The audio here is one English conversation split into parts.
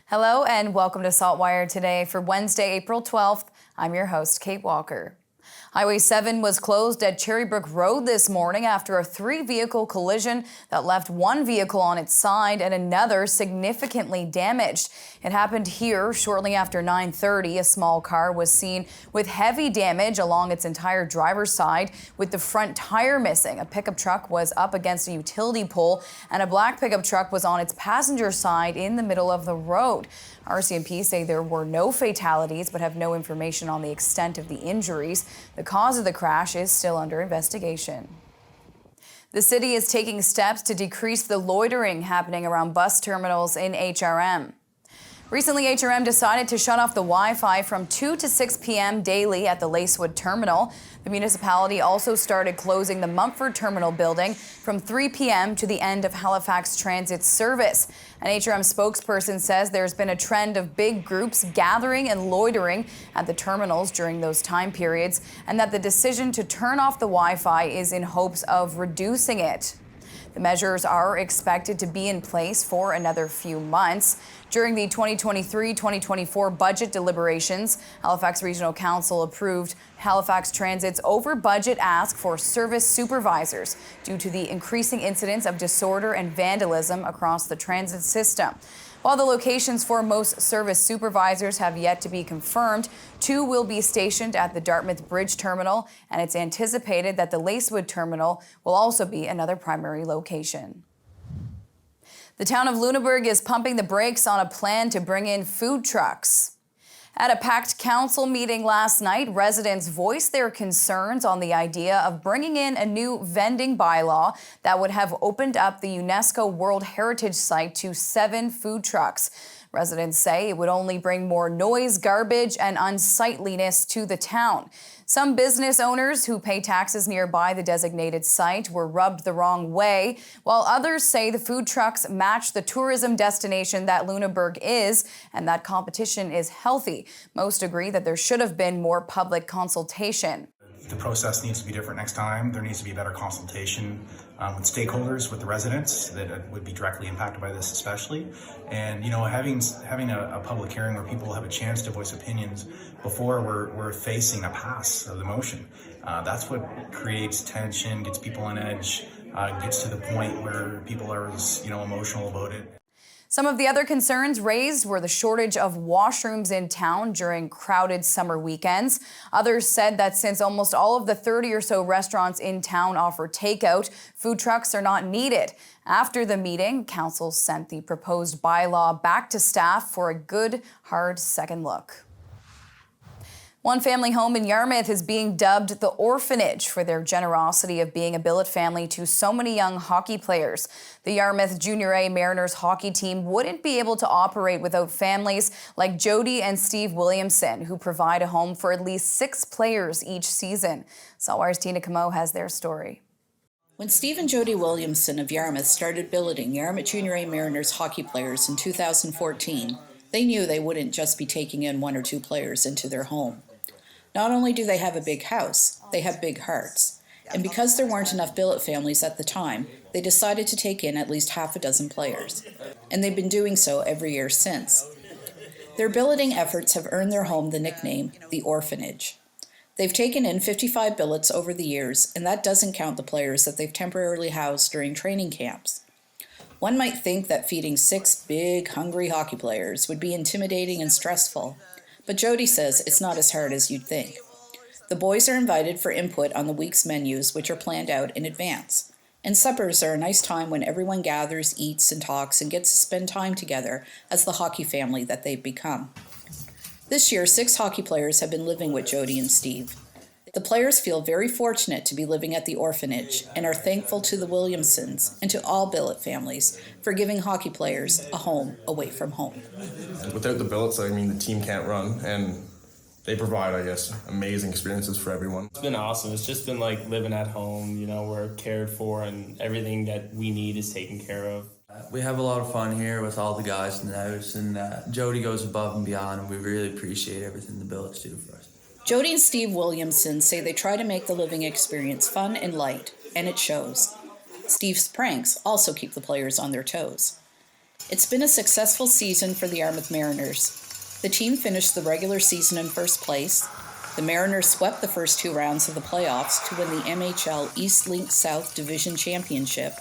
Hello and welcome to SaltWire today for Wednesday, April 12th. I'm your host, Kate Walker. Highway 7 was closed at Cherrybrook Road this morning after a three-vehicle collision that left one vehicle on its side and another significantly damaged. It happened here shortly after 9:30. A small car was seen with heavy damage along its entire driver's side, with the front tire missing. A pickup truck was up against a utility pole, and a black pickup truck was on its passenger side in the middle of the road. RCMP say there were no fatalities but have no information on the extent of the injuries. The cause of the crash is still under investigation. The city is taking steps to decrease the loitering happening around bus terminals in HRM. Recently, HRM decided to shut off the Wi-Fi from 2 to 6 p.m. daily at the Lacewood terminal. The municipality also started closing the Mumford Terminal building from 3 p.m. to the end of Halifax Transit service. An HRM spokesperson says there's been a trend of big groups gathering and loitering at the terminals during those time periods, and that the decision to turn off the Wi-Fi is in hopes of reducing it. The measures are expected to be in place for another few months. During the 2023-2024 budget deliberations, Halifax Regional Council approved Halifax Transit's over-budget ask for service supervisors due to the increasing incidence of disorder and vandalism across the transit system. While the locations for most service supervisors have yet to be confirmed, 2 will be stationed at the Dartmouth Bridge Terminal, and it's anticipated that the Lacewood Terminal will also be another primary location. The town of Lunenburg is pumping the brakes on a plan to bring in food trucks. At a packed council meeting last night, residents voiced their concerns on the idea of bringing in a new vending bylaw that would have opened up the UNESCO World Heritage Site to 7 food trucks. Residents say it would only bring more noise, garbage, and unsightliness to the town. Some business owners who pay taxes nearby the designated site were rubbed the wrong way, while others say the food trucks match the tourism destination that Lunenburg is, and that competition is healthy. Most agree that there should have been more public consultation. The process needs to be different next time. There needs to be better consultation with stakeholders, with the residents that would be directly impacted by this especially. And, you know, having a public hearing where people have a chance to voice opinions before we're facing a pass of the motion. That's what creates tension, gets people on edge, gets to the point where people are, emotional about it. Some of the other concerns raised were the shortage of washrooms in town during crowded summer weekends. Others said that since almost all of the 30 or so restaurants in town offer takeout, food trucks are not needed. After the meeting, council sent the proposed bylaw back to staff for a good, hard second look. One family home in Yarmouth is being dubbed the Orphanage for their generosity of being a billet family to so many young hockey players. The Yarmouth Junior A Mariners hockey team wouldn't be able to operate without families like Jody and Steve Williamson, who provide a home for at least 6 players each season. SaltWire's Tina Camo has their story. When Steve and Jody Williamson of Yarmouth started billeting Yarmouth Junior A Mariners hockey players in 2014, they knew they wouldn't just be taking in 1 or 2 players into their home. Not only do they have a big house, they have big hearts. And because there weren't enough billet families at the time, they decided to take in at least half a dozen players. And they've been doing so every year since. Their billeting efforts have earned their home the nickname, the Orphanage. They've taken in 55 billets over the years, and that doesn't count the players that they've temporarily housed during training camps. One might think that feeding 6 big, hungry hockey players would be intimidating and stressful. But Jody says it's not as hard as you'd think. The boys are invited for input on the week's menus, which are planned out in advance. And suppers are a nice time when everyone gathers, eats, and talks and gets to spend time together as the hockey family that they've become. This year, 6 hockey players have been living with Jody and Steve. The players feel very fortunate to be living at the Orphanage and are thankful to the Williamsons and to all billet families for giving hockey players a home away from home. Without the billets, the team can't run, and they provide, amazing experiences for everyone. It's been awesome. It's just been like living at home, we're cared for and everything that we need is taken care of. We have a lot of fun here with all the guys in the house, and Jody goes above and beyond, and we really appreciate everything the billets do for us. Jody and Steve Williamson say they try to make the living experience fun and light, and it shows. Steve's pranks also keep the players on their toes. It's been a successful season for the Yarmouth Mariners. The team finished the regular season in first place. The Mariners swept the first 2 rounds of the playoffs to win the MHL East Link South Division Championship.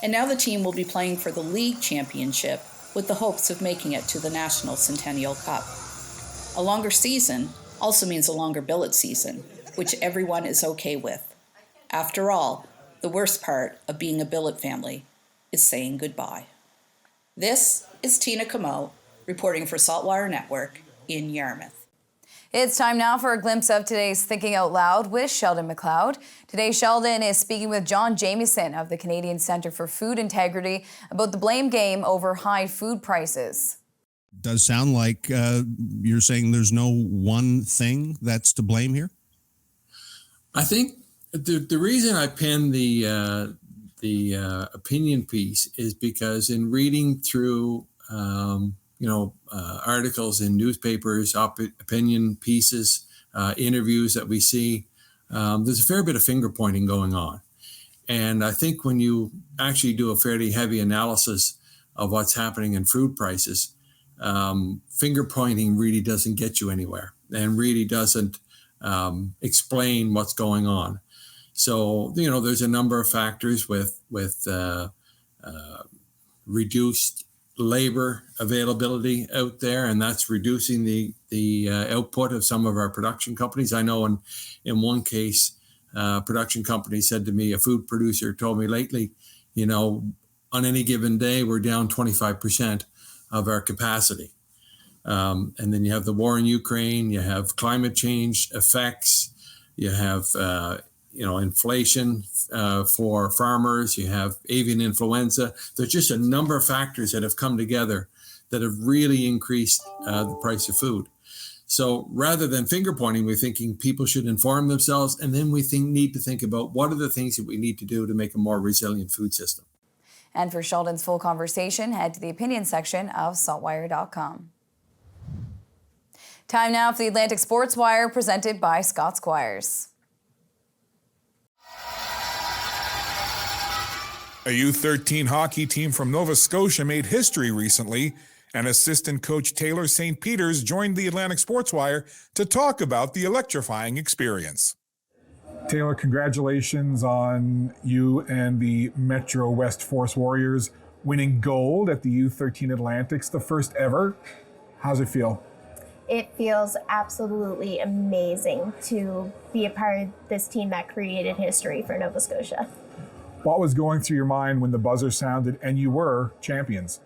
And now the team will be playing for the League Championship with the hopes of making it to the National Centennial Cup. A longer season also means a longer billet season, which everyone is okay with. After all, the worst part of being a billet family is saying goodbye. This is Tina Camo, reporting for SaltWire Network in Yarmouth. It's time now for a glimpse of today's Thinking Out Loud with Sheldon McLeod. Today, Sheldon is speaking with John Jamieson of the Canadian Centre for Food Integrity about the blame game over high food prices. It does sound like you're saying there's no one thing that's to blame here? I think the reason I penned the opinion piece is because in reading through articles in newspapers, opinion pieces, interviews that we see, there's a fair bit of finger pointing going on. And I think when you actually do a fairly heavy analysis of what's happening in food prices, finger pointing really doesn't get you anywhere and really doesn't explain what's going on. So, there's a number of factors with reduced labor availability out there, and that's reducing the output of some of our production companies. I know in one case, production company said to me, a food producer told me lately, on any given day, we're down 25% of our capacity. And then you have the war in Ukraine, you have climate change effects, you have inflation for farmers, you have avian influenza. There's just a number of factors that have come together that have really increased the price of food. So rather than finger pointing, we're thinking people should inform themselves, and then we need to think about what are the things that we need to do to make a more resilient food system. And for Sheldon's full conversation, head to the opinion section of saltwire.com. Time now for the Atlantic Sports Wire, presented by Scott Squires. A U13 hockey team from Nova Scotia made history recently, and assistant coach Taylor St. Peters joined the Atlantic Sports Wire to talk about the electrifying experience. Taylor, congratulations on you and the Metro West Force Warriors winning gold at the U13 Atlantics, the first ever. How's it feel? It feels absolutely amazing to be a part of this team that created history for Nova Scotia. What was going through your mind when the buzzer sounded and you were champions?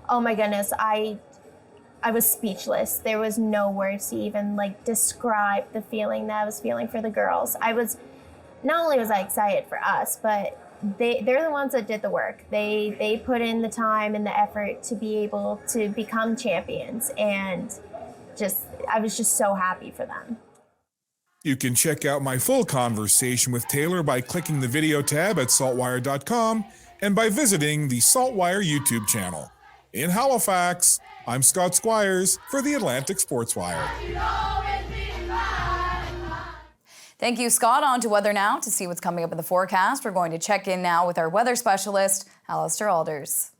Oh my goodness, I was speechless. There was no words to even describe the feeling that I was feeling for the girls. Not only was I excited for us, but they're the ones that did the work. They put in the time and the effort to be able to become champions, and I was just so happy for them. You can check out my full conversation with Taylor by clicking the video tab at saltwire.com and by visiting the SaltWire YouTube channel. In Halifax, I'm Scott Squires for the Atlantic Sports Wire. Thank you, Scott. On to weather now to see what's coming up in the forecast. We're going to check in now with our weather specialist, Alistair Alders.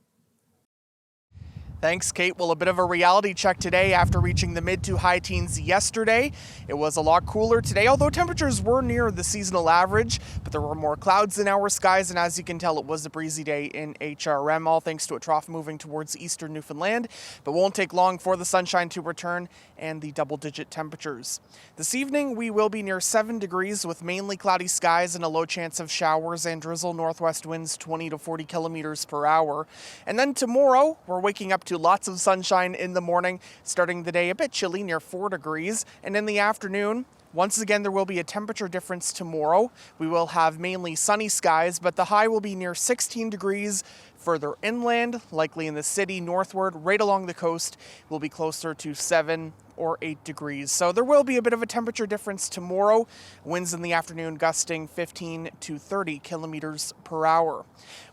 Thanks, Kate. Well, a bit of a reality check today after reaching the mid to high teens yesterday. It was a lot cooler today, although temperatures were near the seasonal average, but there were more clouds in our skies, and as you can tell, it was a breezy day in HRM, all thanks to a trough moving towards eastern Newfoundland, but won't take long for the sunshine to return and the double-digit temperatures. This evening, we will be near 7 degrees with mainly cloudy skies and a low chance of showers and drizzle, northwest winds 20 to 40 kilometers per hour. And then tomorrow, we're waking up to lots of sunshine in the morning, starting the day a bit chilly near 4 degrees. And in the afternoon, once again, there will be a temperature difference tomorrow. We will have mainly sunny skies, but the high will be near 16 degrees. Further inland, likely in the city, northward, right along the coast, will be closer to 7 or 8 degrees. So there will be a bit of a temperature difference tomorrow. Winds in the afternoon gusting 15 to 30 kilometers per hour.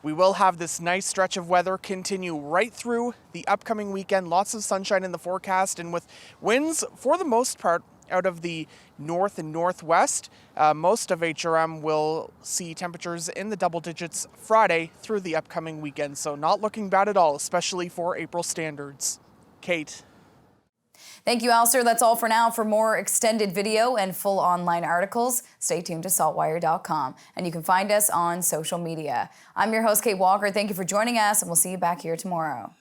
We will have this nice stretch of weather continue right through the upcoming weekend. Lots of sunshine in the forecast, and with winds, for the most part, out of the north and northwest. Most of HRM will see temperatures in the double digits Friday through the upcoming weekend, so not looking bad at all, especially for April standards. Kate. Thank you, Alistair. That's all for now. For more extended video and full online articles, stay tuned to saltwire.com. And you can find us on social media. I'm your host, Kate Walker. Thank you for joining us, and we'll see you back here tomorrow.